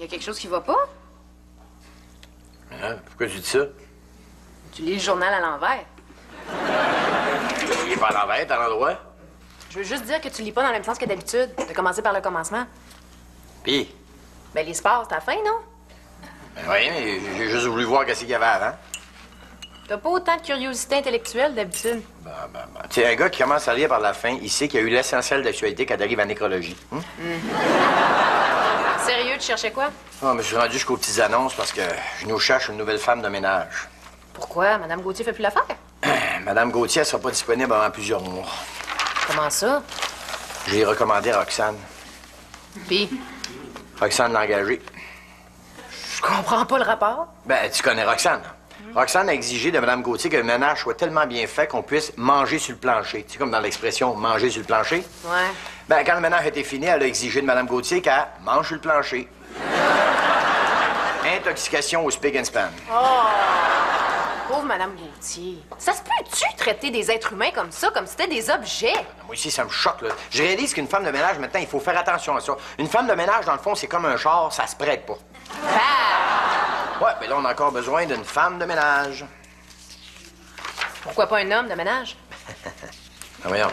a quelque chose qui va pas? Hein? Pourquoi tu dis ça? Tu lis le journal à l'envers. Il est pas à l'envers, t'es à l'endroit. Je veux juste dire que tu lis pas dans le même sens que d'habitude. T'as commencé par le commencement. Pis? Ben, les sports, c'est à la fin, non? Ben oui, mais j'ai juste voulu voir qu'est-ce qu'il y avait avant. T'as pas autant de curiosité intellectuelle d'habitude. Ben. Tu sais, un gars qui commence à lire par la fin, il sait qu'il y a eu l'essentiel d'actualité quand il arrive à nécrologie. Sérieux, tu cherchais quoi? Ah, mais je suis rendu jusqu'aux petites annonces parce que je nous cherche une nouvelle femme de ménage. Pourquoi? Madame Gauthier fait plus l'affaire? Madame Gauthier, elle sera pas disponible avant plusieurs mois. Comment ça? Je l'ai recommandé à Roxane. Puis, Roxane l'a engagée. je comprends pas le rapport. Ben, tu connais Roxane. Roxane a exigé de Mme Gauthier que le ménage soit tellement bien fait qu'on puisse manger sur le plancher. Tu sais, comme dans l'expression « manger sur le plancher ». Ouais. Ben, quand le ménage était fini, elle a exigé de Mme Gauthier qu'elle mange sur le plancher. Intoxication au spick and span. Oh! Pauvre Madame Gauthier. Ça se peut-tu traiter des êtres humains comme ça, comme si c'était des objets? Moi aussi, ça me choque, là. Je réalise qu'une femme de ménage, maintenant, il faut faire attention à ça. Une femme de ménage, dans le fond, c'est comme un char, ça se prête pas. Bah! Ouais, mais là, on a encore besoin d'une femme de ménage. Pourquoi pas un homme de ménage? Ah, voyons.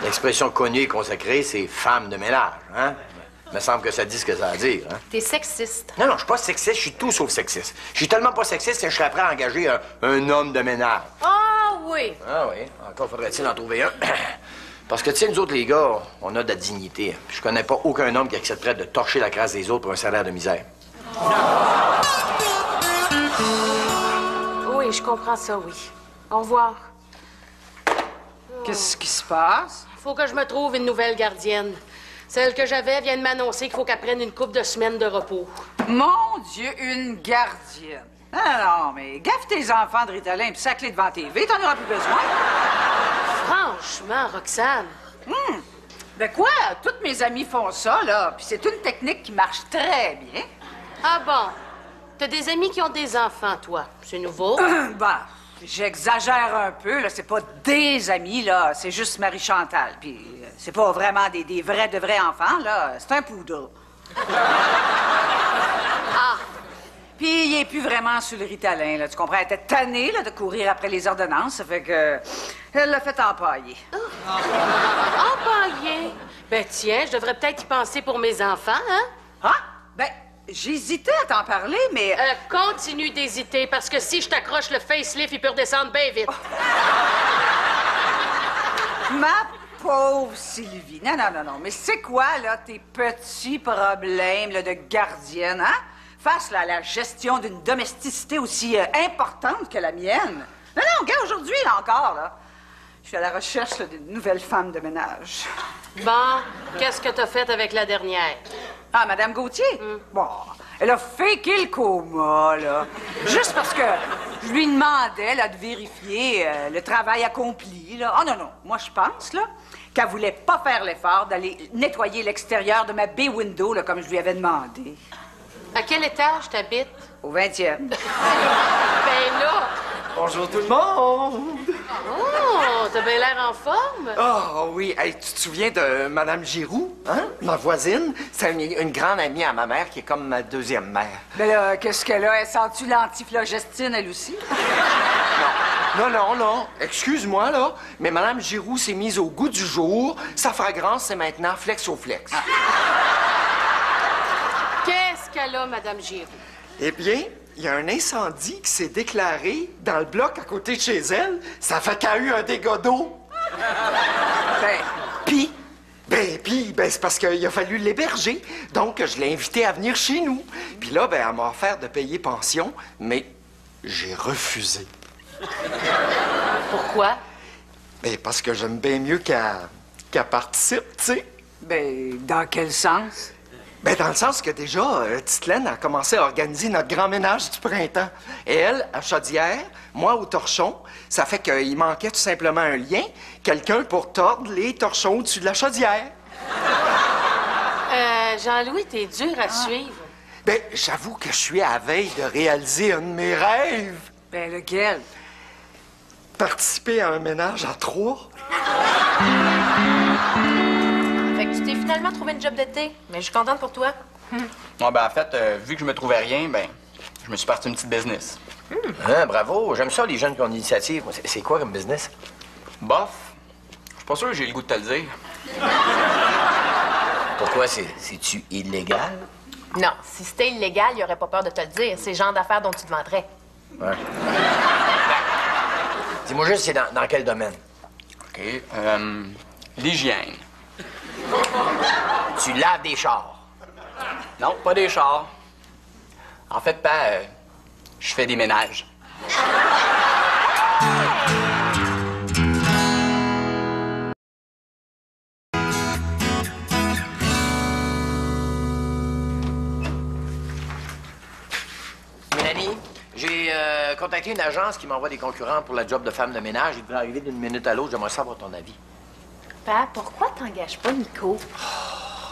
L'expression connue et consacrée, c'est femme de ménage, hein? Il me semble que ça dit ce que ça a à dire, hein? T'es sexiste. Non, je suis pas sexiste, je suis tout sauf sexiste. Je suis tellement pas sexiste que je serais prêt à engager un homme de ménage. Ah oui! Ah oui, encore faudrait-il en trouver un. Parce que, tu sais, nous autres, les gars, on a de la dignité. Je connais pas aucun homme qui accepterait de torcher la crasse des autres pour un salaire de misère. Oui, je comprends ça, oui. Au revoir. Qu'est-ce qui se passe? Faut que je me trouve une nouvelle gardienne. Celle que j'avais vient de m'annoncer qu'il faut qu'elle prenne une couple de semaines de repos. Mon Dieu, une gardienne. Non, mais gaffe tes enfants de Ritalin puis sac-les devant TV, t'en auras plus besoin. Franchement, Roxane. Ben quoi? Toutes mes amies font ça, là. Puis c'est une technique qui marche très bien. Ah bon? T'as des amis qui ont des enfants, toi. C'est nouveau? Bah, j'exagère un peu, là. C'est pas des amis, là. C'est juste Marie-Chantal. Puis c'est pas vraiment des vrais de vrais enfants, là. C'est un poodle. Ah! Puis il est plus vraiment sur le Ritalin, là. Tu comprends? Elle était tannée, là, de courir après les ordonnances. Ça fait que... Elle l'a fait empailler. Empaillé! Ben tiens, je devrais peut-être y penser pour mes enfants, hein? Ah? Ben, j'hésitais à t'en parler, mais... Continue d'hésiter, parce que si je t'accroche le facelift, il peut redescendre bien vite. Ma pauvre Sylvie. Non. Mais c'est quoi, là, tes petits problèmes, là, de gardienne, hein? Face, là, à la gestion d'une domesticité aussi importante que la mienne. Non, regarde, aujourd'hui, là, encore, là. Je suis à la recherche, là, d'une nouvelle femme de ménage. Bon, qu'est-ce que t'as fait avec la dernière? Ah, Madame Gauthier? Bon, elle a faké le coma, là. Juste parce que je lui demandais, là, de vérifier le travail accompli, là. Ah, non. Moi, je pense, là, qu'elle voulait pas faire l'effort d'aller nettoyer l'extérieur de ma bay window, là, comme je lui avais demandé. À quel étage t'habites? Au 20e. Ben là! Bonjour tout le monde! Oh, t'as bien l'air en forme? Oh oui, hey, tu te souviens de Madame Giroux, hein? Ma voisine? C'est une grande amie à ma mère qui est comme ma deuxième mère. Ben là, qu'est-ce qu'elle a? Elle sent-tu l'antiflogestine, elle aussi? Non. Excuse-moi, là, mais Madame Giroux s'est mise au goût du jour. Sa fragrance, c'est maintenant Flexoflex. Qu'est-ce qu'elle a, Madame Giroux? Eh bien, il y a un incendie qui s'est déclaré dans le bloc à côté de chez elle. Ça fait qu'elle a eu un dégât d'eau. Puis, c'est parce qu'il a fallu l'héberger. Donc, je l'ai invité à venir chez nous. Puis là, elle m'a offert de payer pension, mais j'ai refusé. Pourquoi? Parce que j'aime bien mieux qu'elle participe, tu sais. Ben, dans quel sens? Dans le sens que déjà, Titelaine a commencé à organiser notre grand ménage du printemps. Et elle, à Chaudière, moi au torchon, ça fait qu'il manquait tout simplement un lien, quelqu'un pour tordre les torchons au-dessus de la chaudière. Jean-Louis, t'es dur à suivre. J'avoue que je suis à la veille de réaliser un de mes rêves. Lequel? Participer à un ménage à 3. Fait que tu t'es finalement trouvé une job d'été. Mais je suis contente pour toi. Bon, ben, en fait, vu que je me trouvais rien, ben, je me suis parti une petite business. Hein, bravo. J'aime ça, les jeunes qui ont une initiative. C'est quoi comme business? Bof, je suis pas sûr que j'ai le goût de te le dire. Pourquoi? C'est-tu illégal? Non, si c'était illégal, il aurait pas peur de te le dire. C'est le genre d'affaires dont tu te vendrais. Ouais. Dis-moi juste, c'est dans quel domaine? OK. L'hygiène. Tu laves des chars. Non, pas des chars. En fait, ben, je fais des ménages. Mélanie, j'ai contacté une agence qui m'envoie des concurrents pour la job de femme de ménage. Il devrait arriver d'une minute à l'autre. J'aimerais savoir ton avis. Papa, pourquoi t'engages pas Nico?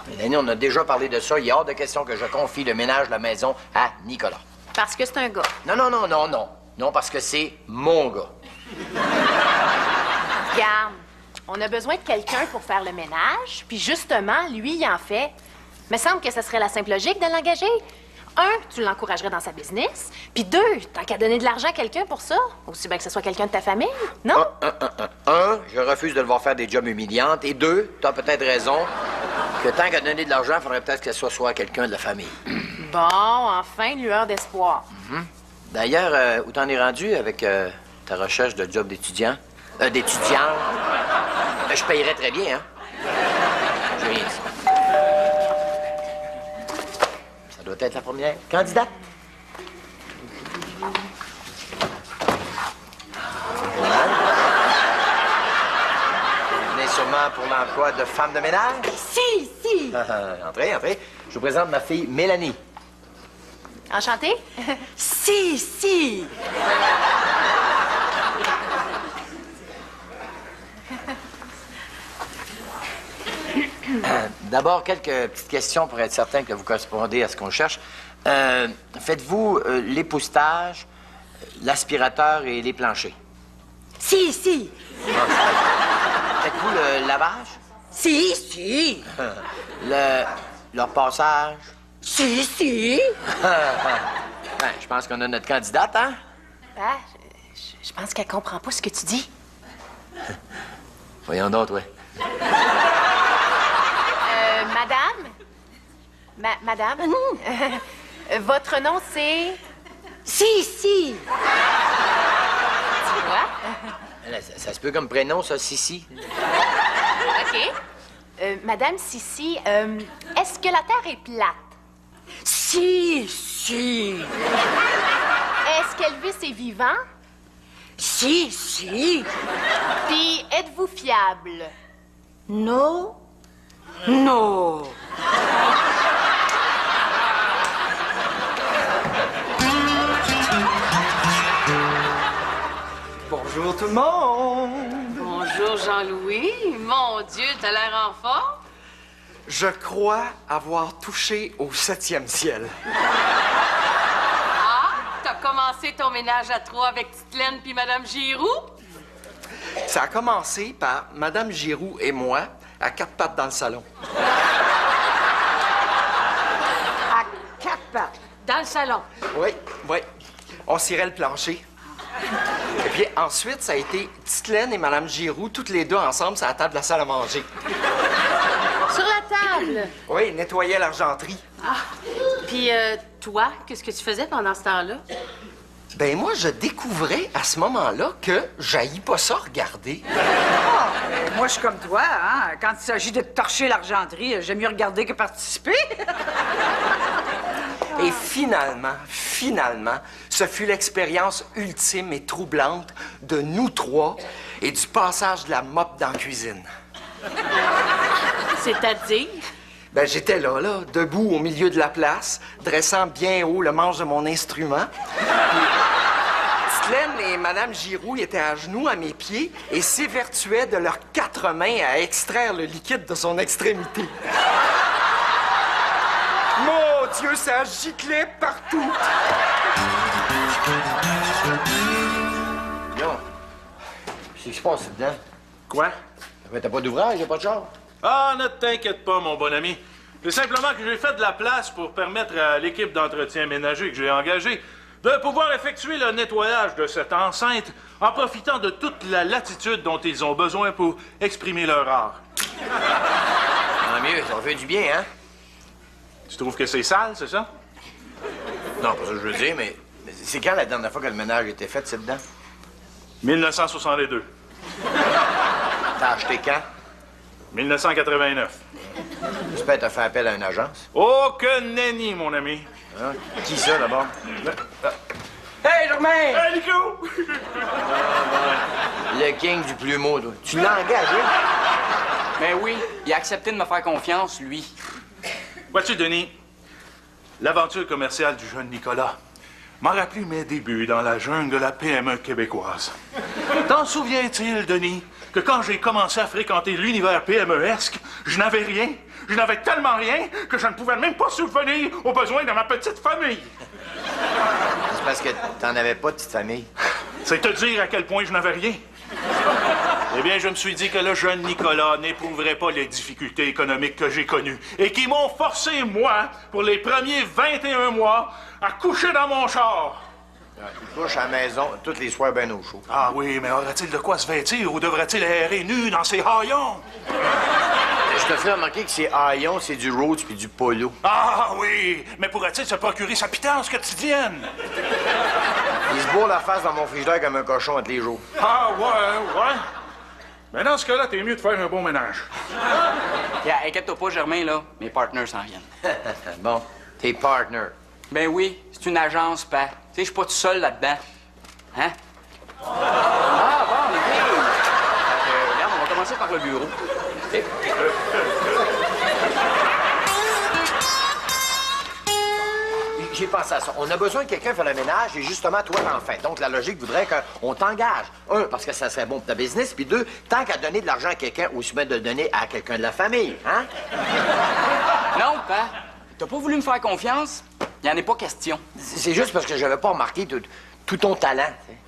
Mélanie, on a déjà parlé de ça. Il est hors de question que je confie le ménage de la maison à Nicolas. Parce que c'est un gars. Non, non, non, non, non. Non, parce que c'est mon gars. Regarde, on a besoin de quelqu'un pour faire le ménage, puis justement, lui, il en fait. Me semble que ce serait la simple logique de l'engager. Un, tu l'encouragerais dans sa business, puis deux, tant qu'à donner de l'argent à quelqu'un pour ça, aussi bien que ce soit quelqu'un de ta famille, non? Un, je refuse de le voir faire des jobs humiliantes. Et deux, t'as peut-être raison, que tant qu'à donner de l'argent, il faudrait peut-être que ce soit quelqu'un de la famille. Bon, enfin, une lueur d'espoir. D'ailleurs, où t'en es rendu avec ta recherche de job d'étudiant? D'étudiant? Je payerais très bien, hein? J'ai rien dit. Ça doit être la première candidate. Vous venez sûrement pour l'emploi de femme de ménage? Si, si. Entrez, entrez. Je vous présente ma fille Mélanie. Enchantée? Si, si. D'abord, quelques petites questions pour être certain que vous correspondez à ce qu'on cherche. Faites-vous l'époussetage, l'aspirateur et les planchers? Si, si. Faites-vous le lavage? Si, si. Le passage? Si, si. Ben, je pense qu'on a notre candidate, hein? Papa, je pense qu'elle comprend pas ce que tu dis. Voyons donc, ouais. Madame? Madame? Votre nom, c'est... Si, si. Tu vois? Ça se peut comme prénom, ça, Sissi. OK. Madame Sissi, est-ce que la Terre est plate? Si, si. Est-ce qu'Elvis est vivant? Si, si. Puis, êtes-vous fiable? Non. Non. Bonjour tout le monde! Bonjour, Jean-Louis. Mon Dieu, t'as l'air en forme. Je crois avoir touché au 7e ciel. Ah, t'as commencé ton ménage à trois avec Titelaine puis Madame Giroux? Ça a commencé par Madame Giroux et moi à quatre pattes dans le salon. À quatre pattes. Dans le salon. Oui, oui. On cirait le plancher. Et puis ensuite, ça a été Titelaine et Madame Giroux, toutes les deux ensemble, sur la table de la salle à manger. Sur la table. Oui, nettoyer l'argenterie. Puis toi, qu'est-ce que tu faisais pendant ce temps-là? Ben moi, je découvrais à ce moment-là que j'haïs pas ça regarder. Moi, je suis comme toi, hein. Quand il s'agit de torcher l'argenterie, j'aime mieux regarder que participer. Et finalement, ce fut l'expérience ultime et troublante de nous trois et du passage de la mop dans la cuisine. C'est-à-dire? Ben, j'étais là, debout au milieu de la place, dressant bien haut le manche de mon instrument. Puis, Titelaine et Madame Giroux étaient à genoux à mes pieds et s'évertuaient de leurs quatre mains à extraire le liquide de son extrémité. Mon Dieu, ça giclait partout! Yo, qu'est-ce qui se passe dedans? Quoi? Ben, t'as pas d'ouvrage, y'a pas de char? Ah, ne t'inquiète pas, mon bon ami. C'est simplement que j'ai fait de la place pour permettre à l'équipe d'entretien ménager que j'ai engagée de pouvoir effectuer le nettoyage de cette enceinte en profitant de toute la latitude dont ils ont besoin pour exprimer leur art. Tant mieux, ça fait du bien, hein? Tu trouves que c'est sale, c'est ça? Non, pas ça que je veux dire, mais c'est quand la dernière fois que le ménage a été fait, c'est dedans? 1962. T'as acheté quand? 1989. J'espère que t'as fait appel à une agence. Oh, que nenni, mon ami! Hein? Qui ça, d'abord? Hey, Germain! Hey, Nico! Le king du plumeau, toi. Tu l'as engagé? Ben oui, il a accepté de me faire confiance, lui. Vois-tu, Denis, l'aventure commerciale du jeune Nicolas m'a rappelé mes débuts dans la jungle de la PME québécoise. T'en souviens-t-il, Denis, que quand j'ai commencé à fréquenter l'univers PME-esque, je n'avais rien. Je n'avais tellement rien que je ne pouvais même pas subvenir aux besoins de ma petite famille. C'est parce que t'en avais pas de petite famille. C'est te dire à quel point je n'avais rien. Eh bien, je me suis dit que le jeune Nicolas n'éprouverait pas les difficultés économiques que j'ai connues et qui m'ont forcé, moi, pour les premiers 21 mois, à coucher dans mon char. Il couche à la maison tous les soirs bien au chaud. Ah oui, mais aura-t-il de quoi se vêtir ou devrait-il errer nu dans ses haillons? Je te ferai remarquer que ces haillons, c'est du Rhodes puis du polo. Ah oui, mais pourrait-il se procurer sa pitance quotidienne? Il se bourre la face dans mon frigidaire comme un cochon à tous les jours. Ah ouais. Mais dans ce cas-là, t'es mieux de faire un bon ménage. Yeah, inquiète-toi pas, Germain, là. Mes partners s'en viennent. Bon, tes partners. Ben oui, c'est une agence, pa. Tu sais, je suis pas tout seul là-dedans. Hein? Ah, bon, OK. Regarde, on va commencer par le bureau. OK. J'ai pensé à ça. On a besoin de quelqu'un pour faire le ménage et justement, toi, t'en fais. Donc, la logique voudrait qu'on t'engage. Un, parce que ça serait bon pour ta business, puis deux, tant qu'à donner de l'argent à quelqu'un, aussi bien de le donner à quelqu'un de la famille, hein? Non, pa. T'as pas voulu me faire confiance? Il en est pas question. C'est juste parce que j'avais pas remarqué tout ton talent, tu sais.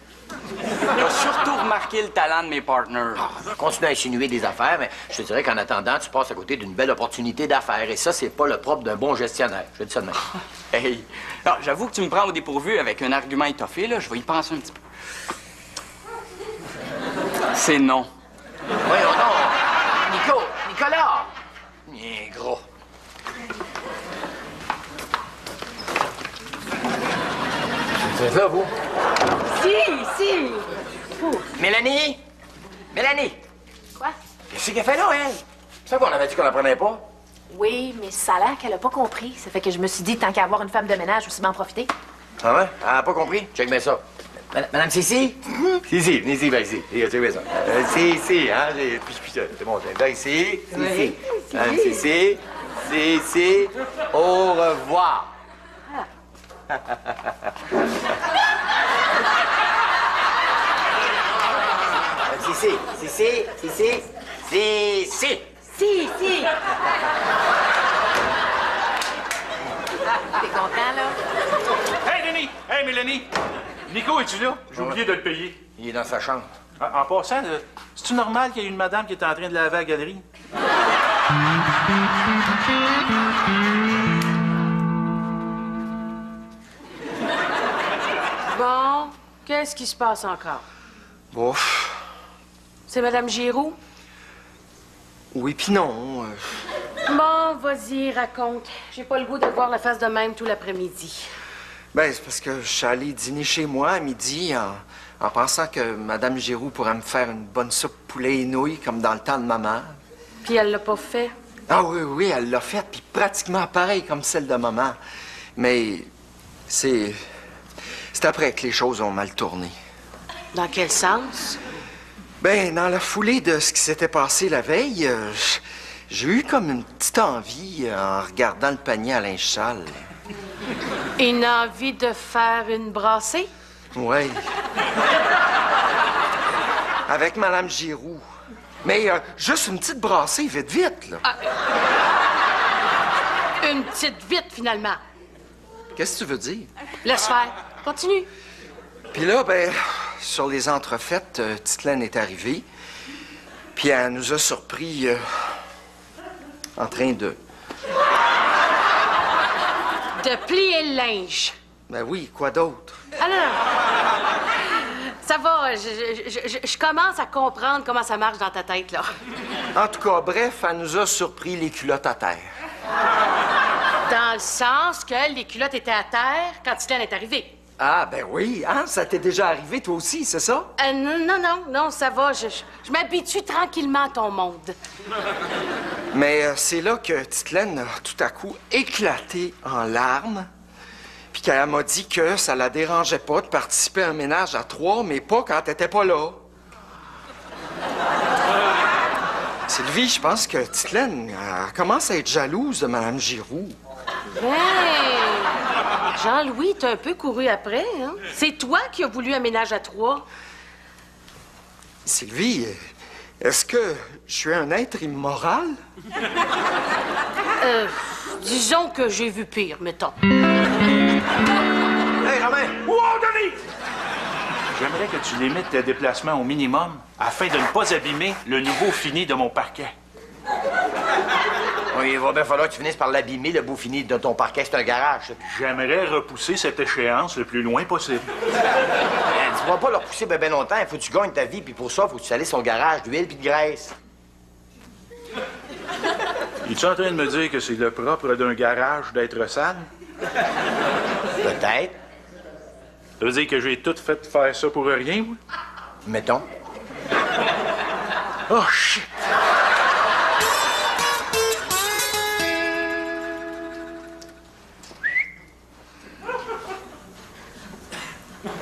T'as surtout remarqué le talent de mes partners. Continue à insinuer des affaires, mais je te dirais qu'en attendant, tu passes à côté d'une belle opportunité d'affaires. Et ça, c'est pas le propre d'un bon gestionnaire. Je te dis ça de même. Hey, non, j'avoue que tu me prends au dépourvu avec un argument étoffé, là. Je vais y penser un petit peu. C'est non. Voyons donc. Nicolas! Bien gros. Vous êtes là, vous? Si. Mélanie! Quoi? Qu'est-ce qu'elle fait là, elle? C'est ça qu'on avait dit qu'on la prenait pas? Oui, mais ça a l'air qu'elle a pas compris. Ça fait que je me suis dit, tant qu'à avoir une femme de ménage, aussi bien en profiter. Ah ouais? Elle a pas compris? Check bien ça. Madame Sissi? Sissi, venez ici, viens ici. Check bien ça. Sissi, hein? C'est bon, viens ici. Sissi. Madame Sissi, au revoir. Sissi. Si. T'es content, là? Hey, Denis! Hey, Mélanie! Nico, es-tu là? J'ai oublié de le payer. Il est dans sa chambre. En passant, c'est-tu normal qu'il y ait une madame qui est en train de laver à la galerie? Bon, qu'est-ce qui se passe encore? Bouf. C'est Madame Giroux? Oui puis non. Bon, vas-y, raconte. J'ai pas le goût de voir la face de même tout l'après-midi. Ben, c'est parce que je suis allé dîner chez moi à midi en pensant que Mme Giroux pourrait me faire une bonne soupe poulet et nouilles comme dans le temps de maman. Puis elle l'a pas fait? Ah oui, elle l'a faite, puis pratiquement pareil comme celle de maman. Mais c'est après que les choses ont mal tourné. Dans quel sens? Ben, dans la foulée de ce qui s'était passé la veille, j'ai eu comme une petite envie en regardant le panier à linge sale. Une envie de faire une brassée? Oui. Avec Mme Giroux. Mais juste une petite brassée, vite, là. Une petite vite, finalement. Qu'est-ce que tu veux dire? Laisse faire. Continue. Puis là, ben, sur les entrefaites, Titelaine est arrivée. Puis elle nous a surpris en train de De plier le linge. Ben oui, quoi d'autre? Ah non, non. Ça va, je commence à comprendre comment ça marche dans ta tête, là. En tout cas, bref, elle nous a surpris les culottes à terre. Dans le sens que les culottes étaient à terre quand Titlaine est arrivée. Ah, ben oui, hein? Ça t'est déjà arrivé, toi aussi, c'est ça? Non, ça va. Je m'habitue tranquillement à ton monde. Mais c'est là que Titlaine a tout à coup éclaté en larmes, puis qu'elle m'a dit que ça la dérangeait pas de participer à un ménage à 3, mais pas quand t'étais pas là. Sylvie, je pense que Titlaine commence à être jalouse de Mme Giroux. Jean-Louis, t'as un peu couru après, hein? C'est toi qui as voulu un ménage à 3. Sylvie, est-ce que je suis un être immoral? Disons que j'ai vu pire, mettons. Hey, Romain! Wow, Denis! J'aimerais que tu limites tes déplacements au minimum afin de ne pas abîmer le nouveau fini de mon parquet. Oui, il va bien falloir que tu finisses par l'abîmer, le beau fini de ton parquet. C'est un garage, ça. J'aimerais repousser cette échéance le plus loin possible. Tu vas pas le repousser ben longtemps. Il faut que tu gagnes ta vie, puis pour ça, il faut que tu salisses son garage d'huile puis de graisse. Es-tu en train de me dire que c'est le propre d'un garage d'être sale? Peut-être. Ça veut dire que j'ai tout fait faire ça pour rien, moi? Mettons. Oh, shit!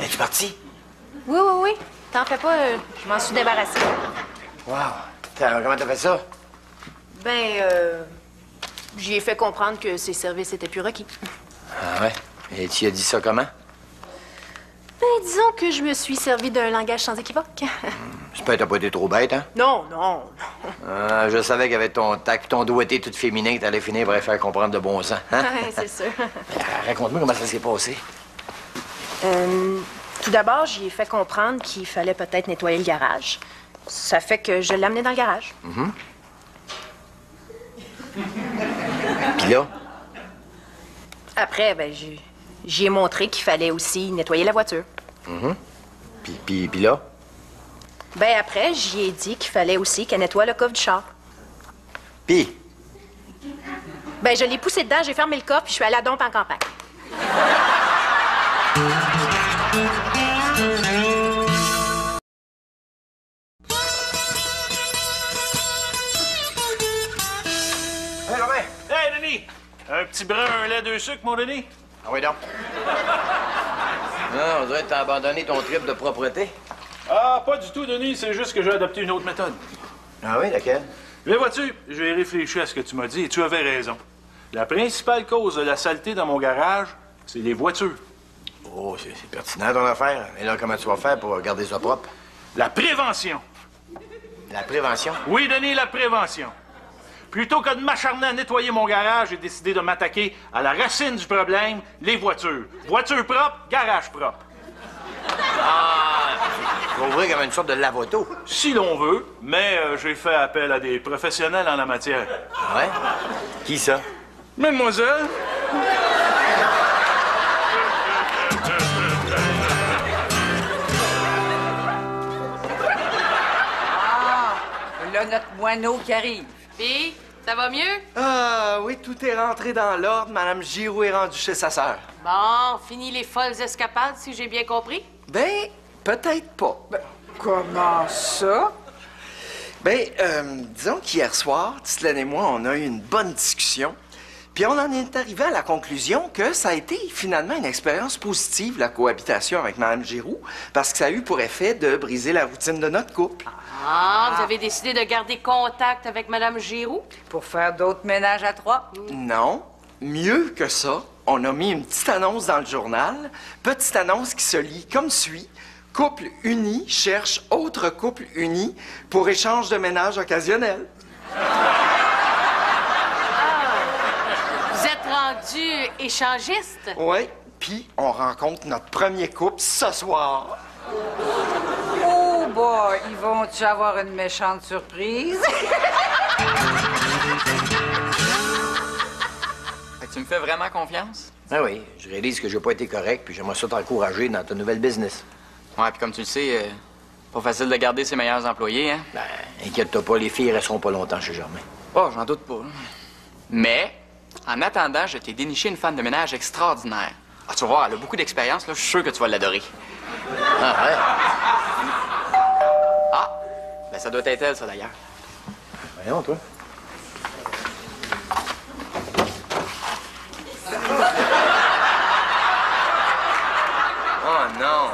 Es-tu parti? Oui. T'en fais pas, je m'en suis débarrassée. Wow. Comment t'as fait ça? J'y ai fait comprendre que ses services étaient plus requis. Ah ouais? Et tu as dit ça comment? Disons que je me suis servi d'un langage sans équivoque. J'espère que t'as pas été trop bête, hein? Non. Je savais qu'avec ton tact, ton doigté tout féminin, que t'allais finir par les faire comprendre de bon sens, hein? Ouais, c'est sûr. Raconte-moi comment ça s'est passé. Tout d'abord, j'y ai fait comprendre qu'il fallait peut-être nettoyer le garage. Ça fait que je l'ai amené dans le garage. Puis là? Après, j'y ai montré qu'il fallait aussi nettoyer la voiture. Puis là? Après, j'y ai dit qu'il fallait aussi qu'elle nettoie le coffre du char. Puis? Je l'ai poussé dedans, j'ai fermé le coffre, puis je suis allée à Dompe en campagne. Hey, Romain! Hey, Denis! Un petit brun, un lait, 2 sucres, mon Denis? Ah oui, donc. Non, on dirait que t'as abandonné ton trip de propreté. Ah, pas du tout, Denis. C'est juste que j'ai adopté une autre méthode. Ah oui, laquelle? Mais vois-tu, j'ai réfléchi à ce que tu m'as dit et tu avais raison. La principale cause de la saleté dans mon garage, c'est les voitures. Oh, c'est pertinent ton affaire. Et là, comment tu vas faire pour garder ça propre? La prévention. La prévention? Oui, Denis, la prévention. Plutôt que de m'acharner à nettoyer mon garage, j'ai décidé de m'attaquer à la racine du problème, les voitures. Voiture propre, garage propre. Tu vas ouvrir comme une sorte de lave-auto. Si l'on veut, mais j'ai fait appel à des professionnels en la matière. Ah ouais? Qui ça? Mademoiselle? Là, notre moineau qui arrive. Puis, ça va mieux? Ah oui, tout est rentré dans l'ordre. Mme Giroux est rendue chez sa sœur. Bon, fini les folles escapades, si j'ai bien compris. Peut-être pas. Comment ça? Disons qu'hier soir, Titlaine et moi, on a eu une bonne discussion. Puis on en est arrivé à la conclusion que ça a été finalement une expérience positive, la cohabitation avec Mme Giroux, parce que ça a eu pour effet de briser la routine de notre couple. Vous avez décidé de garder contact avec Mme Giroux? Pour faire d'autres ménages à 3? Non, mieux que ça, on a mis une petite annonce dans le journal, petite annonce qui se lit comme suit. Couple uni cherche autre couple uni pour échange de ménage occasionnel. Vous êtes rendu échangiste? Oui, puis on rencontre notre premier couple ce soir. Oh boy, ils vont-tu avoir une méchante surprise? Tu me fais vraiment confiance? Ah oui, je réalise que j'ai pas été correct, puis j'aimerais ça t'encourager dans ta nouvelle business. Ouais, puis comme tu le sais, pas facile de garder ses meilleurs employés, hein? Ben, inquiète-toi pas, les filles resteront pas longtemps chez Germain. Oh, j'en doute pas. Mais, en attendant, je t'ai déniché une femme de ménage extraordinaire. Ah, tu vas voir, elle a beaucoup d'expérience, là. Je suis sûr que tu vas l'adorer. Ah, ouais? Ah! Ben, ça doit être elle, ça, d'ailleurs. Voyons, toi. Oh non!